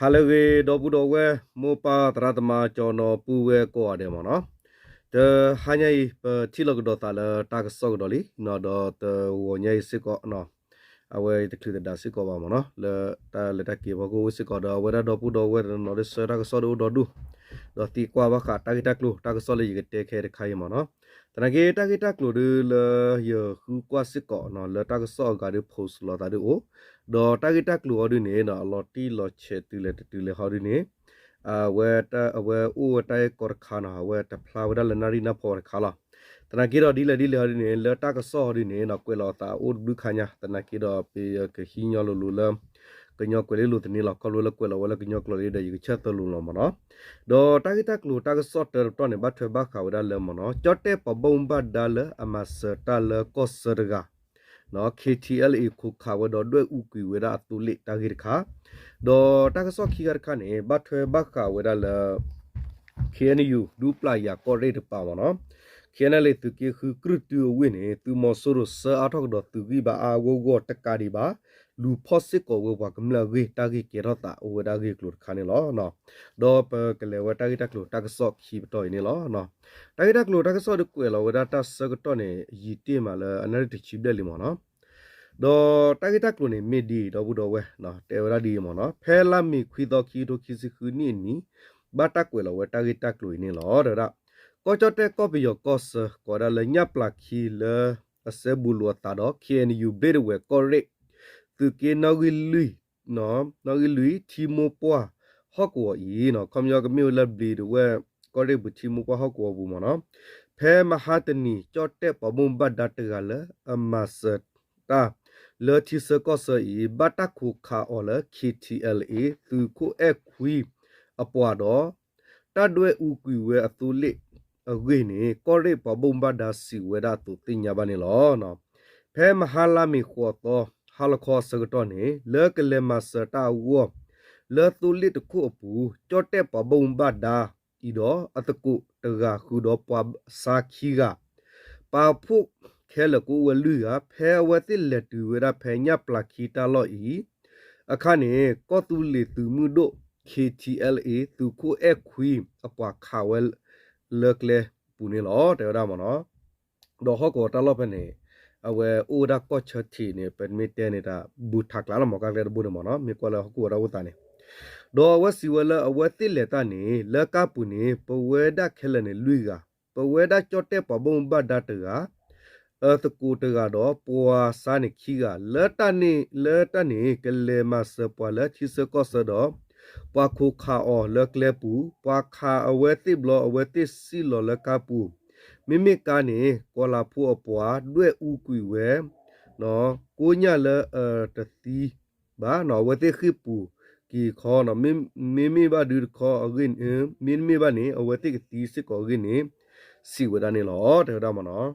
ဟာလဝေဒေါ်ဘူးတော်ဝဲမောပါတရတမကျော်နော်ပူဝဲကောရတယ်မနော်တဟာညိတီလကတော့တာလာတာကဆော့တော်လီနော်တော့တဝညိစစ်ကောနော်အဝဲတခုတဒါစစ်ကောပါမနော်လေတာလက်တကေဘကိုစစ်ကောတော့ဝဲတော့ပူတော်ဝဲနော်ရစတာကဆော့တော့ဒူတော့တီကွာဘခတာဂီတက်လို့တာကဆော့လေးကတဲခဲခိုင်မနော်တနကေတာဂီတက်လို့လေရခုကွာစစ်ကောနော်လေတာကဆော့ကရဖိုးလောတာဒူတော့တာဂီတက်လို့ဒီနေနော်လော်တီလော်ချက်တူလေဟောဒီနေဝဲတာဝဲဥဝတိုင်ကောခါနာဝဲတဖလာဝဒလနာရီနာပေါ်ခါလာတနကေတော့ဒီလေဒီနေလေတာကဆော့ဒီနေနော်ကွယ်လောတာဥဒုခညာတနကေတော့ပေကဟင်းညောလူလမ်ကညောကွယ်လူတနေလောက်ကောလကွယ်လောဝဲကညောကလေးတဲ့ယူချက်တလူလောမနော်တော့တာဂီတက်လို့တာကဆော့တော့နေဘတ်ထွေဘခါဝဒလမနော်ကြော့တဲ့ပဘုံဘတ်ဒါလအမစတာလကောစရဂနော် KTLA ခုခါဝဒด้วยဥကွေဝဒအတူလိတာဂီခါတော့တာကဆော့ခီရခါနေဘတ်ထွေဘခါဝဒလ KNU ဒူပလာယာကော်ရေတပါမနော် KNL တူကေခုကရတူဝင်းနေသူမဆိုရဆာထောက်တော့သူကြီးပါအာဝဂောတကာဒီပါလူဖော့စစ်ကိုဝကမလာဝေတာဂီကေရတာဝဒါဂီကလုခါနေလောနော်တော့ပကလေဝတာဂီတက်လို့တာကဆော့ခီပတော်နေလောနော်တာဂီတက်လို့တာကဆော့ဒကွေလောဝဒါတာဆကတော့နေရီတေမာလာအနာရတချီဘတယ်လီမောနော်တော့တာဂီတက်လို့နေမီဒီတော့ဘူးတော့ဝဲနော်တေဝရဒီမောနော်ဖဲလာမီခွီတော့ခီတို့ခီစခူနီနီဘာတက်ကွေလောဝတာဂီတက်လို့နေလောတော့ကောချတဲ့ကောပီယောကောစကောရလညပလာခီလအစဘူလောတာတော့ KNU ဘေရဝဲကောရိသူကေနော်ဂီလူနော်နော်ဂီလူတီမိုပွားဟော့ကောဤနော်ကွန်ယောကမျိုးလဘလီဒဝဲကောရိဘူတီမိုပွားဟော့ကောဘူးမနော်ဖဲမဟာတနီကြော့တဲ့ပဘုံဘတ်ဒတ်တကလအမစတာလော်တီစကောစဤဘတ်တခုခါအော်လ KTLA သူကိုအခွီအပွားတော့တတ်တွေဥကွေဝဲအတူလိအဂိနေကောရိပဘုံဘတ်ဒါစီဝဲဒါတူတင်ညာပါနေလောနော်ဖဲမဟာလာမီခေါ်တော့ဟာလခေါ်စကတော့နေလဲကလေမစတာဝလဲတူလစ်တခုအပူကြော့တဲ့ပဘုံဘတ်ဒါဤတော့အတကုတဂါခုတော့ပွားစာခီကပါဖုခဲလကူဝလူကဖဲဝတိလက်တူဝရဖဲညပလခီတာလော့ဤအခါနေကောတူလီတူမှုတို့ KTLA သူကိုအခွီအပွားခါဝဲလဲကလေပူနေလောတဲ့ရမနော်တော့ဟောကောတလော့ပဲနေအဝဲအိုဒါကောချတီနေပမီတဲနေတာဘူထက်လာမကလည်းဘူးမနော်မြေကောလဟကူရဝတာနေတော့ဝစီဝလအဝဲတိလက်တနေလကပူနေပဝဲဒခဲလနေလူကပဝဲဒချော့တဲ့ပဘုံဘတ်ဒတ်ကအသကူတကတော့ပွာစာနေခီကလဲတနေကလေမစပွာလက်ချီစကောစတော့ပွာခုခါအော်လကလေပူပွာခါအဝဲတိဘလအဝဲတိစီလောလကပူမိမိကနေကောလာဖို့အပွားတွေ့ဥကွေဝဲနော်ကိုညလတတိဘာနော်ဝတိခိပူကီခေါ်နော်မိဘာဒူခေါ်အဂင်းမိဘာနေအဝတိကတိစကောဂင်းနေစီဝဒနေလောတဲ့ဒါမနော်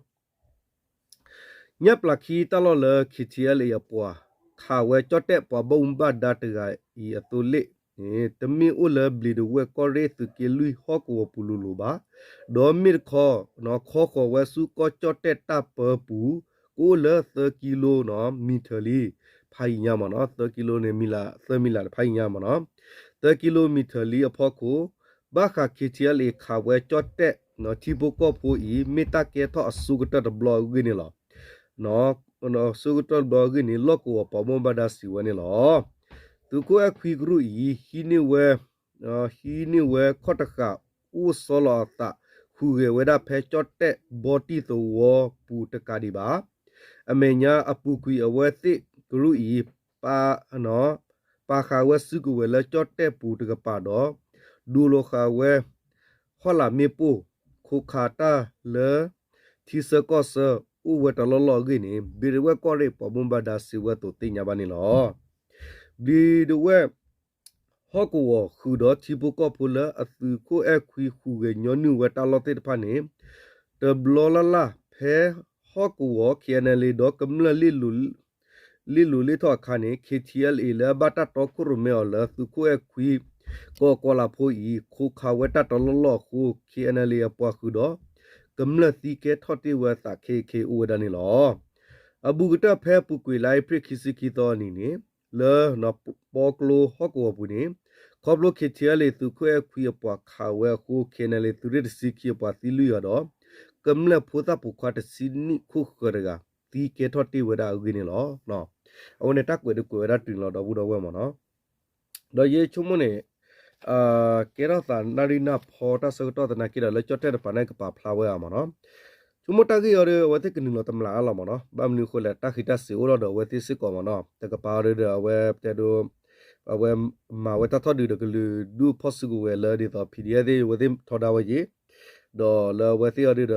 ညပလခီတလောလခီတီအလရပွားခါဝဲကြော့တဲ့ပွားဘုံဘတ်ဒတ်ကဤအတူလိတမီအိုလဘလီဒဝဲကောရဲသူကေလူဟောကောပူလူလိုပါဒေါ်မီခေါ်နော်ခေါ်ခေါ်ဝဲစုကောကြော့တဲ့တပ်ပပူကိုလ30ကီလိုနော်မီထလီဖိုင်ညာမနော်30ကီလိုနေမီလာဖိုင်ညာမနော်30ကီလိုမီထလီအဖို့ကိုဘာခါခီတီအလီခါဝဲကြော့တဲ့နော်တီဘကောပူဤမီတာကေတော့အစုကတဲ့ဘလော့ဂင်းလောနော်စုကတဲ့ဘလော့ဂင်းလော့ကိုပမဘဒါစီဝနေလောသူကိုအခွေဂရုဤဟီနေဝဲခေါတခါဦးစောလာတာခုရဝဒဖဲချော့တဲ့ဘော်တီတိုဝပူတကာဒီပါအမေညာအပူခွေအဝဲတိဂရုဤပါနော်ပါခါဝဲစုကဝဲလချော့တဲ့ပူတကပါတော့ဒူလိုခါဝဲဟောလာမေပူခုခါတာလေတီစကောဆဥဝဲတလောလောဂိနေဘီရဝဲကောရိပဘုံဘဒါစီဝဲတိုတင်ညာပါနေလောဒီဒဝဲဟောကောခူတော့တီပကောပူလာအသူကိုအခွေခူကညောနုဝတာလောတေတဖာနေတဘလလာဖဲဟောကောခီနလီတော့ကမလလီလူလီထောခါနေ KTLA လာဘတာတော့ခုရမေော်လာသူကိုအခွေကောလာဖိုဤခုခါဝတာတလောလောခု KNL အပွားခူတော့ကမလစီကေထော်တီဝတာ KK ဥဝဒနေလောအဘူကတဖဲပူကွေလိုက်ပရိခိစီကီတော်နီနေလေနော်ပေါကလိုဟောကောပူနေ ခေါပလိုခေချီလေသူခွဲခွေပွားခါဝဲခုခေနလေသူရစီခေပွားတီလူရတော့ကမ္လဖိုတာပူခွတ်စီနီခုခရကတီကေထော်တီဝဒါဥကိနေလောနော်အဝနေတက်ဝဲဒကွဲရတင်လောတော့ဘူးတော့ဝဲမနော်တော့ရေချုံမနေကေရတာနာရီနာဖော်တာစကတော့တနာကိရလေချော့တဲ့ပနိုင်ကပါဖလာဝဲအမနော်ชุมตะกี้อร์วะติกนิโลตำลาละมะเนาะบามนิโคเลตะขิตะสิโอรดอเวติสิกอมะเนาะตะกะปาเรดเวเตโดเวมาเวตะทอดิดกลูดูพอสกูเวลดิตอพีดีเอดิเวติทอดาวะยีดอลเวติอริด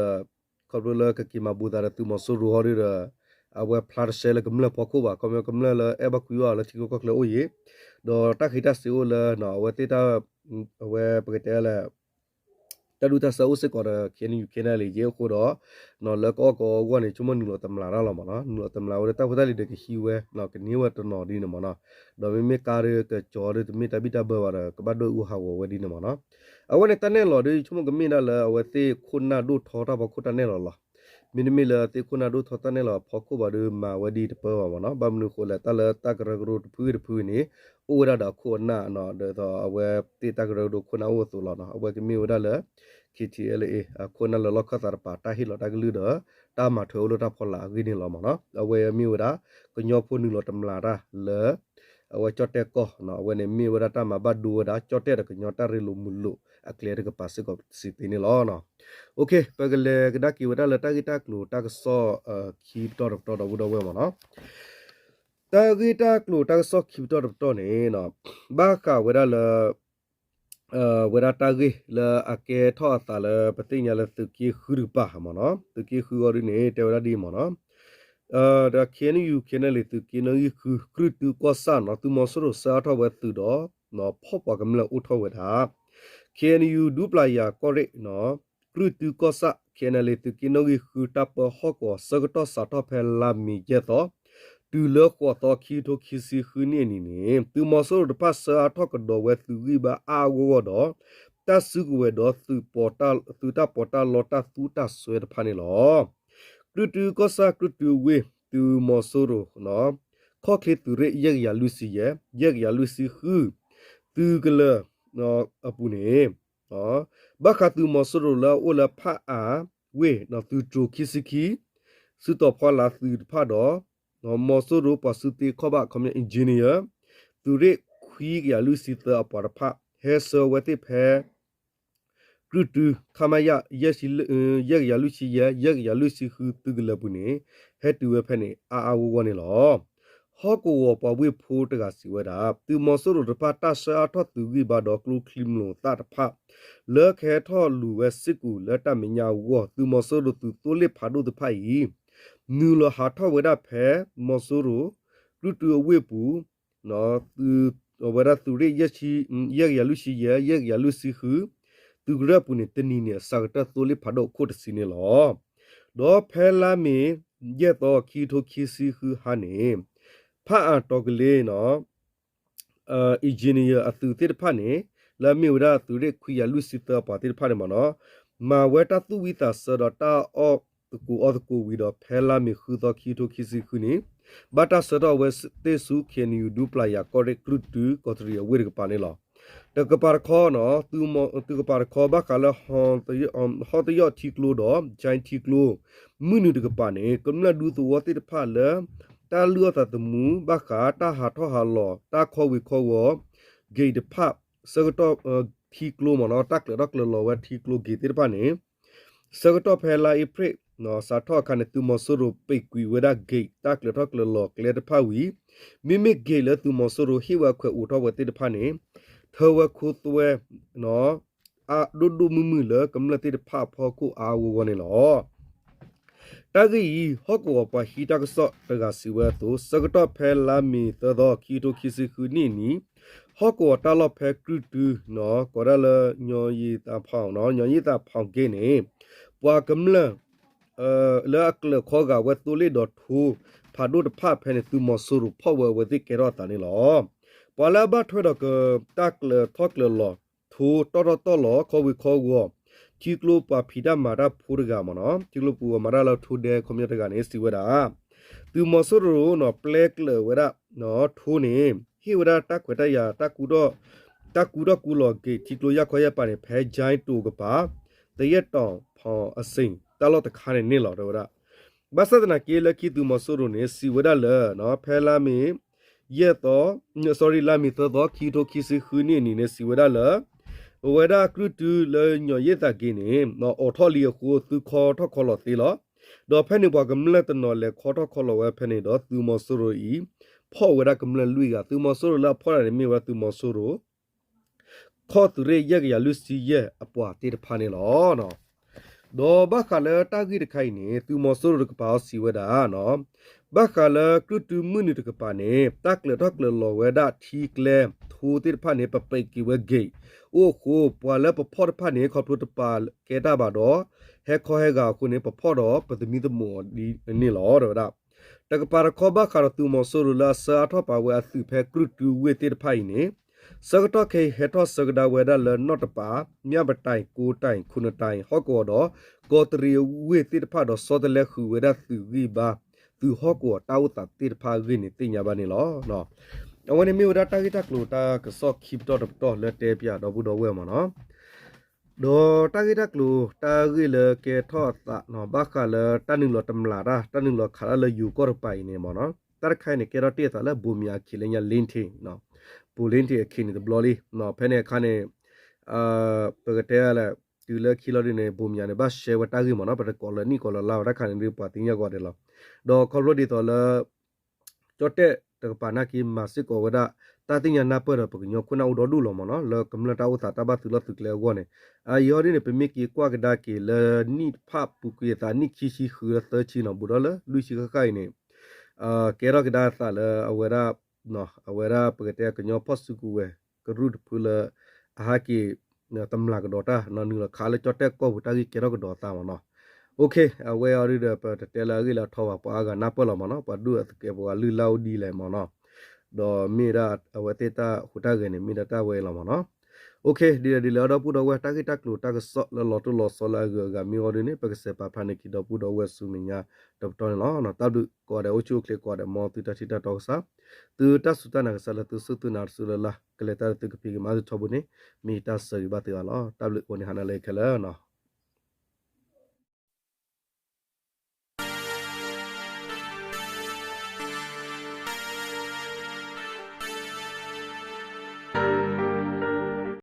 คอลกะกิมาบูดาตุมอสุรูฮอริดเวพลาเชลกมลพอคูบะคอมกมลลเอบะคุยอละทิโกกะเลโอยีดอตะขิตะสิโอลเนาะเวติตาเวปะเตเลတလူတဆအုပ်စကောခင်းယူခင်းလေရေခိုတော့နော်လကောကောဝနေချုံမနူလတမလာလာမနော်နူလတမလာဝတဖဒလီတကဟီဝဲနော်ကနေဝတနော်ဒီနမနော်ဒေါ်မမေကာရကချောရတမီတဘီတဘဝရကဘဒိုဥဟာဝဝဒီနမနော်အဝနေတနဲ့လော်ဒီချုံမကမီနာလအဝတိခုနာဒုထောတာဘခုတနဲ့လော်လာမင်းမီလာတိခုနာဒုထောတနဲ့လော်ဖခုဘဒမာဝဒီတပဝမနော်ဘမနုခိုလတလတကရဂရုဖူးဖူးနေဥရဒခုနာနော်ဒေါ်အဝတိတကရဒုခုနာဝဆိုလောနော်အဝကမီဝဒလKTLA คนนั้นเราก็ตาปาตาฮิเราตากลือเด้อตามาเถอเราตาพอลากินนี่เรามาเนาะเอาไว้มีวดาก็ยอพูนึงเราตำลาดาเลเอาไว้จอดเตก็เนาะวันนี้มีวดาตามาบัดดูวดาจอดเตก็ยอตาเรลุมุลุอะเคลียร์ก็ปัสก็สิตินี่ล้อเนาะโอเคไปกันเลยก็ได้กี่วดาเลตากิตากลูตากซอคีบตอดวุดเวมาเนาะตากิตากลูตากซอคีบตอดนี่เนาะบ้าค่ะวดาเลเวลาตากีละอาเกทอตาละปฏิญญาละตุกีคือปะมะเนาะตุกีคืออริเนเตวราดีมะเนาะดาเคนยูเคนเลยตุกีนยคือครึตุกอสาเนาะตุมอสโรสาทอเวตุดอเนาะพอปะกำละอุทอเวดาเคนยูดูปลายากอเรเนาะครึตุกอสะเคนเลยตุกีนยคือตาปะฮอกอสกตอสาทอเพลามีเจตอတူလကွာတော့ခီထိုခီစီခူနေနေနေသူမဆိုးတပတ်စာထောက်တော့ဝဲသူကြီးပါအာဝတော့တဆုကဝဲတော့သူပေါ်တာသူတာပေါ်တာလောတာသူတာဆွဲတဖာနေလောကရုတူကဆာကရုတူဝဲသူမဆိုးရနော်ခေါခေသူရရလူစီရလူစီခူသူကလနော်အပူနေနော်ဘခသူမဆိုးရလာအိုလာဖာအာဝဲနော်သူချိုခီစီခီစတော့ဖလာသူဖာတော့နော်မော်ဆိုရိုပစုတီခေါဘကွန်မြူအင်ဂျင်နီယာသူရိခွီရလူစီတာပရဖဟဲဆဝတိဖဲကရုတူခမယယစီရလူစီရလူစီခူတူဂလပုနေဟဲတူဝဖဲနေအာဝဝနေလောဟောကိုဝပဝိဖိုးတကစီဝဒါသူမော်ဆိုရိုတပတာဆာထောသူဂီဘာဒေါကလူခလင်လိုတာတဖလဲခဲထောလူဝဲစစ်ကူလက်တမညာဝသူမော်ဆိုရိုသူတိုလိဖာဒုတဖိုင်နူလဟာထဝဒဖဲမော်ဆိုရိုလူတူဝေပူနော်သူဝရသူရယချီရလူစီရလူစီခူသူဂရပူနေတနီနေစာတတိုလိဖာဒိုခုတ်စီနေလောဒေါ်ဖဲလာမီရတော့ခီထိုခီစီခူဟာနေဖာအတော်ကလေးနော်အင်ဂျင်နီယာအသူတိဖာနေလာမီဝရသူရခွေရလူစီတာပါတိဖာနေမနော်မာဝဲတသူဝီတာဆဒတာအောကူအဒကူဝီတော့ဖဲလာမီခူတော့ခီထိုခီစီခူနေဘာတာဆတော့ဝဲတေဆူခင်ယူဒူပလာယာကော်ရက်လူတူကော်ထရီဝေရကပါနေလောတကပါခေါ်နော်သူကပါခေါ်ဘာကလာဟွန်တရတီကလိုတော့ဂျိုင်းတီကလိုမွနူတကပါနေကမ္လဒူသူဝတိတဖာလတာလူအတတမူဘာကာတာဟာထောဟာလောတာခေါ်ဝီခေါ်ဝဂေတဖစကတော့တီကလိုမနော်တက်လက်လောဝတီကလိုဂေတဖာနေစကတော့ဖဲလာအပရိနော်စာထောခနဲ့သူမဆရပိကွေဝဒဂိတ်တက်လက်ထောကလောကလက်တဖာဝီမိမိဂေလသူမဆရဟိဝခွေဦးထောဝတိတဖာနေเธอว่าคูตัวเนาะดูมือเลยกำลังที่ภาพพอกูอาวัวนี่หรอตากี้ฮอกว่าปะฮีตากซอตะกะสิวะตุสกตอเพลามีตะดอคีโตคีซิคุนี่ฮอกว่าตาลอเพกรุตูเนาะก็ได้ละญอยีตาဖောင်းเนาะญอยีตาဖောင်းเกนี่ปว่ากำลังเลอะกลขอกะวะตุลิดอทูพาดูตะภาพเพนตุมอสุรุพ่อวะติเกรอตานี่หรอปอลาบะถวยดอกตักเลทอกเลลอทูตอตอลอขอวิขอวอจิกลูปาဖိဒမာရဖူရဂမနော်จิกลูปูမာရလထူတဲ့ကွန်မြူနတီကနေစီဝဒါသူမဆရနော်ပလက်လေဝရနော်ထူနေဟိဝရတက်ခွတရတက်ကူတော့ ta cú đó cú lò kì chỉ lôi khoe bà này phải trái tù cái bà tới yết tòng phò ở sinh ta lo ta khai này nè lọ đâu đó bác sĩ na kia là khi tụi mà số rồi nè si với đó là nó phải làm mi yết đó sorry làm mi đó khi đó khi sự hư nè nè si với đó là với đó cứ từ là nhỏ yết ta kia nè nó ở thọ liệt khu từ kho thọ kho lọt tí lo đó phải nên bảo cầm lên tận nó là kho thọ kho lọt phải nên đó tụi mà số rồi ý phò với đó cầm lên lui cả tụi mà số rồi là phò là mi với tụi mà số rồi khó từ đây giờ cái lúc xí giờ à bỏ tiền phá này lo nó đó bác khá là ta ghi được cái này từ một số được bảo xí vậy đó nó bác khá là cứ từ mưa này được cái này tắc là lo vậy đó thì cái thu tiền phá này bắp bậy cái vậy ghê ô khô bỏ lỡ bắp phở phá này khó bự tập cái đó bà đó hết khó hết gạo cô này bắp phở đó bắp từ mi từ mua đi này lo rồi đóแต่ก็ปาร์คอบ้าคาร์ตูมอสูรุลาสาทอปาวะสุเพกรุตูเวติรพายนี่สกตอเคเฮทอสกดาเวดาเลนอตปามีบไตกูไตคุณไตฮอกอดอกอตรีเวติรพาดอสอดเลคูเวดาสุวีบาสุฮอกอตาวตาติรพาวินิติญาบานิลอเนาะเอาวันนี้มีวดาตากิตากลูตากสอกคิปตอตอเลเตปยาดอบุดอเวมอเนาะดอตากิตักลูตากิเลเกทอตะเนาะบักคาเลตานึงลอตำลาดาตานึงลอคาเลอยู่ก็ไปเนี่ยมอเนาะตาไคเนี่ยเกรอเตตะเลบูมียาคิเลญาลินทิเนาะปูลินทิคินเดบลอลีเนาะเพเนคาเนี่ยเปกเตะละတူလေခီလိုဒီနေဘူမြန်နေဘရှေဝတာဂီမနော်ပတကောလနီကောလလာရခန်ရီပါတင်ရကောတယ်လောဒေါ်ခေါလိုဒီတော်လကြော့တဲ့တကပါနာကီမာစစ်ကောဝဒတာတင်ရနာပရပကညခုနာဥဒဒူလောမနော်လကမလတာဥတာတဘသူလသူကလေဝနေအာယောဒီနေပမီကီကွာကဒါကီလနိဖပူကီတာနိခီရှိခူရသချီနော်ဘူဒလလူရှိခခိုင်နေကေရကဒါသလအဝရနော်အဝရပကတဲ့ကညောဖတ်စုကူဝဲကရုဒဖူလအဟာကီตำลากดอตานนึงละขาเลยจอดแตกก็บุตากิเกรอกดอตามันเนาะโอเคเวอรีเดปเตลากิละทอปากานาปลมันเนาะปดูเกบวาลือลาวดีเลยมันเนาะดอมีดาเวเตตาหุตาเกเนมีดาตาเวละมันเนาะโอเคดีแล้วดอปูดอเวตากิตักลูตากสอละลอตลอสลากกามีออดินี่ปกเสปาพานิกิดอปูดอเวสุมิญาดอตอนเนาะตาดูก็ได้โอชูเคลก็ได้มอติตาทิตาตอกซาตูตาสุตานักสละตุสุตุนาสุลละกเลตาตุกปีกมาตุทบุนี่มีตาสริบาติอาลอตาบลิโอนิหานาเลเคลเนาะ